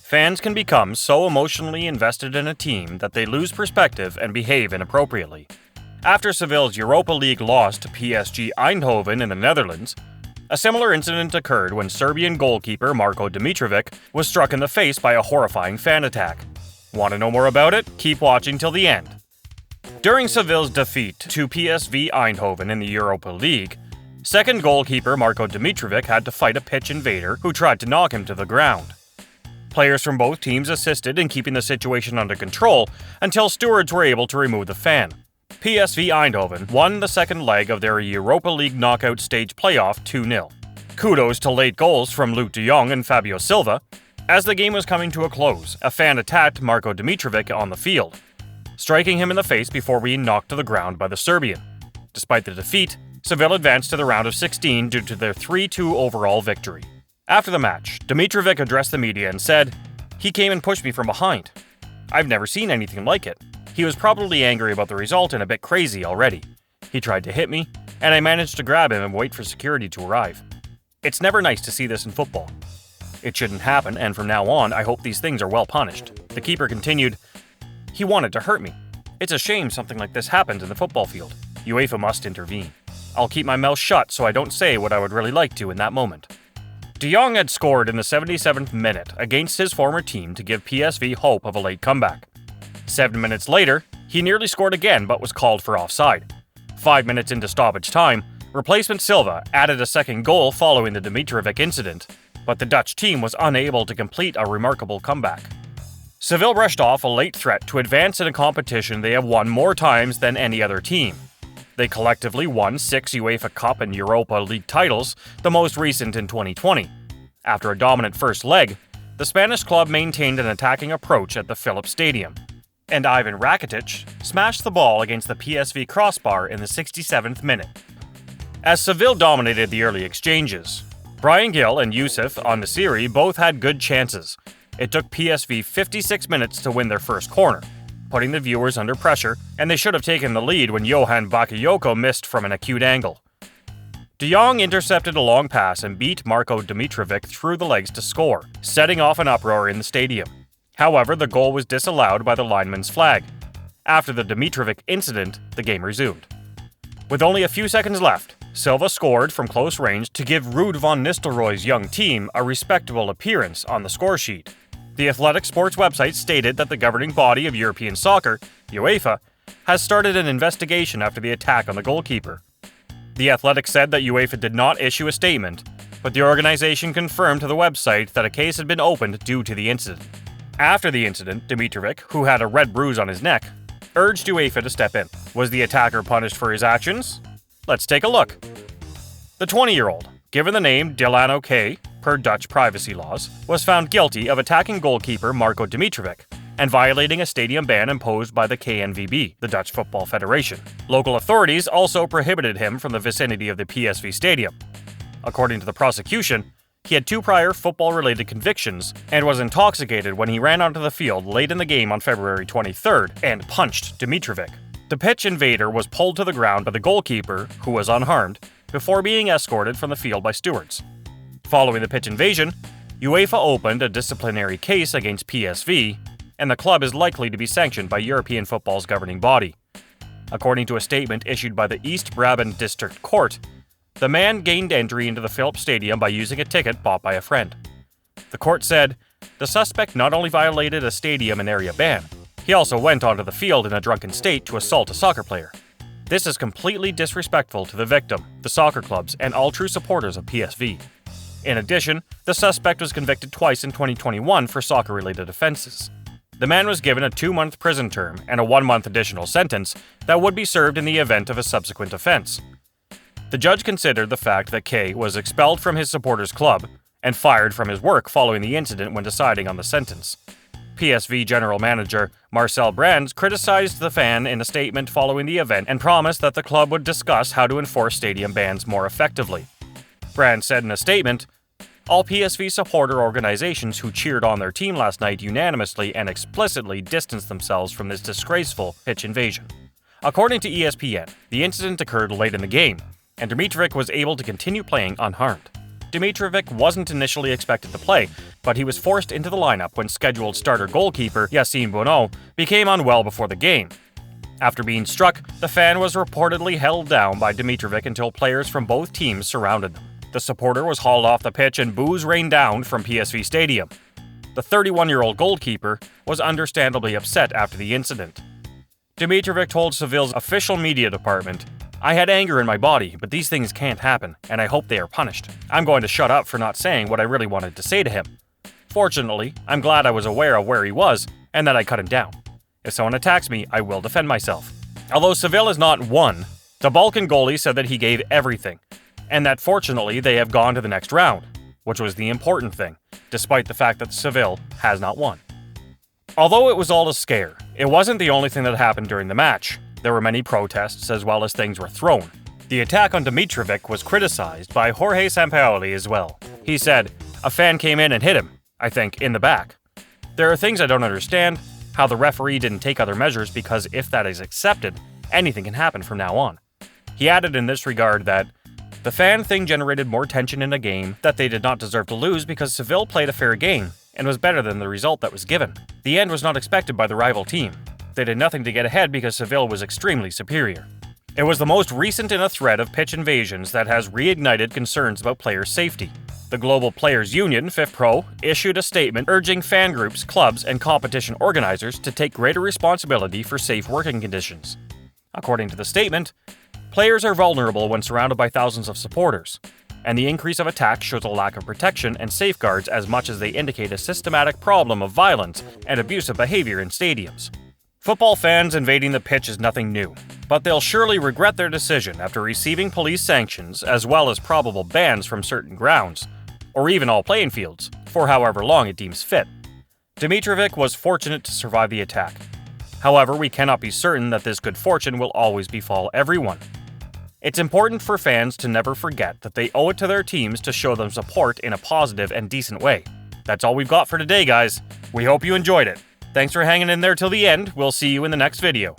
Fans can become so emotionally invested in a team that they lose perspective and behave inappropriately. After Seville's Europa League loss to PSV Eindhoven in the Netherlands, a similar incident occurred when Serbian goalkeeper Marko Dmitrovic was struck in the face by a horrifying fan attack. Want to know more about it? Keep watching till the end. During Seville's defeat to PSV Eindhoven in the Europa League, second goalkeeper Marko Dmitrovic had to fight a pitch invader who tried to knock him to the ground. Players from both teams assisted in keeping the situation under control until stewards were able to remove the fan. PSV Eindhoven won the second leg of their Europa League knockout stage playoff 2-0. Kudos to late goals from Luuk de Jong and Fabio Silva. As the game was coming to a close, a fan attacked Marko Dmitrovic on the field, striking him in the face before being knocked to the ground by the Serbian. Despite the defeat, Seville advanced to the round of 16 due to their 3-2 overall victory. After the match, Dmitrovic addressed the media and said, "He came and pushed me from behind. I've never seen anything like it. He was probably angry about the result and a bit crazy already. He tried to hit me, and I managed to grab him and wait for security to arrive. It's never nice to see this in football. It shouldn't happen, and from now on, I hope these things are well punished." The keeper continued, "He wanted to hurt me. It's a shame something like this happens in the football field. UEFA must intervene. I'll keep my mouth shut so I don't say what I would really like to in that moment." De Jong had scored in the 77th minute against his former team to give PSV hope of a late comeback. 7 minutes later, he nearly scored again but was called for offside. 5 minutes into stoppage time, replacement Silva added a second goal following the Dmitrovic incident, but the Dutch team was unable to complete a remarkable comeback. Seville brushed off a late threat to advance in a competition they have won more times than any other team. They collectively won 6 UEFA Cup and Europa League titles, the most recent in 2020. After a dominant first leg, the Spanish club maintained an attacking approach at the Philips Stadium, and Ivan Rakitic smashed the ball against the PSV crossbar in the 67th minute. As Seville dominated the early exchanges, Bryan Gil and Youssef Al-Nasiri both had good chances. It took PSV 56 minutes to win their first corner, putting the viewers under pressure, and they should have taken the lead when Johan Bakayoko missed from an acute angle. De Jong intercepted a long pass and beat Marko Dmitrovic through the legs to score, setting off an uproar in the stadium. However, the goal was disallowed by the lineman's flag. After the Dmitrovic incident, the game resumed. With only a few seconds left, Silva scored from close range to give Ruud van Nistelrooy's young team a respectable appearance on the scoresheet. The Athletic Sports website stated that the governing body of European soccer, UEFA, has started an investigation after the attack on the goalkeeper. The Athletic said that UEFA did not issue a statement, but the organization confirmed to the website that a case had been opened due to the incident. After the incident, Dmitrovic, who had a red bruise on his neck, urged UEFA to step in. Was the attacker punished for his actions? Let's take a look. The 20-year-old, given the name Delano K, per Dutch privacy laws, was found guilty of attacking goalkeeper Marko Dmitrovic and violating a stadium ban imposed by the KNVB, the Dutch Football Federation. Local authorities also prohibited him from the vicinity of the PSV stadium. According to the prosecution, he had 2 prior football-related convictions and was intoxicated when he ran onto the field late in the game on February 23rd and punched Dmitrovic. The pitch invader was pulled to the ground by the goalkeeper, who was unharmed, before being escorted from the field by stewards. Following the pitch invasion, UEFA opened a disciplinary case against PSV, and the club is likely to be sanctioned by European football's governing body. According to a statement issued by the East Brabant District Court, the man gained entry into the Philips Stadium by using a ticket bought by a friend. The court said, the suspect not only violated a stadium and area ban, he also went onto the field in a drunken state to assault a soccer player. This is completely disrespectful to the victim, the soccer clubs, and all true supporters of PSV. In addition, the suspect was convicted twice in 2021 for soccer-related offenses. The man was given a 2-month prison term and a 1-month additional sentence that would be served in the event of a subsequent offense. The judge considered the fact that K was expelled from his supporters' club and fired from his work following the incident when deciding on the sentence. PSV general manager Marcel Brands criticized the fan in a statement following the event and promised that the club would discuss how to enforce stadium bans more effectively. Brands said in a statement, "All PSV supporter organizations who cheered on their team last night unanimously and explicitly distanced themselves from this disgraceful pitch invasion." According to ESPN, the incident occurred late in the game, and Dmitrovic was able to continue playing unharmed. Dmitrovic wasn't initially expected to play, but but he was forced into the lineup when scheduled starter goalkeeper Yassine Bounou became unwell before the game. After being struck, the fan was reportedly held down by Dmitrovic until players from both teams surrounded them. The supporter was hauled off the pitch and boos rained down from PSV Stadium. The 31-year-old goalkeeper was understandably upset after the incident. Dmitrovic told Seville's official media department, "I had anger in my body, but these things can't happen, and I hope they are punished. I'm going to shut up for not saying what I really wanted to say to him. Fortunately, I'm glad I was aware of where he was and that I cut him down. If someone attacks me, I will defend myself." Although Seville has not won, the Balkan goalie said that he gave everything, and that fortunately they have gone to the next round, which was the important thing, despite the fact that Seville has not won. Although it was all a scare, it wasn't the only thing that happened during the match. There were many protests as well as things were thrown. The attack on Dmitrovic was criticized by Jorge Sampaoli as well. He said, "A fan came in and hit him, I think, in the back. There are things I don't understand, how the referee didn't take other measures because if that is accepted, anything can happen from now on." He added in this regard that the fan thing generated more tension in a game that they did not deserve to lose because Seville played a fair game and was better than the result that was given. The end was not expected by the rival team. They did nothing to get ahead because Seville was extremely superior. It was the most recent in a thread of pitch invasions that has reignited concerns about player safety. The Global Players Union, FIFPro, issued a statement urging fan groups, clubs, and competition organizers to take greater responsibility for safe working conditions. According to the statement, players are vulnerable when surrounded by thousands of supporters, and the increase of attacks shows a lack of protection and safeguards as much as they indicate a systematic problem of violence and abusive behavior in stadiums. Football fans invading the pitch is nothing new, but they'll surely regret their decision after receiving police sanctions as well as probable bans from certain grounds, or even all playing fields, for however long it deems fit. Dmitrovic was fortunate to survive the attack. However, we cannot be certain that this good fortune will always befall everyone. It's important for fans to never forget that they owe it to their teams to show them support in a positive and decent way. That's all we've got for today, guys. We hope you enjoyed it. Thanks for hanging in there till the end. We'll see you in the next video.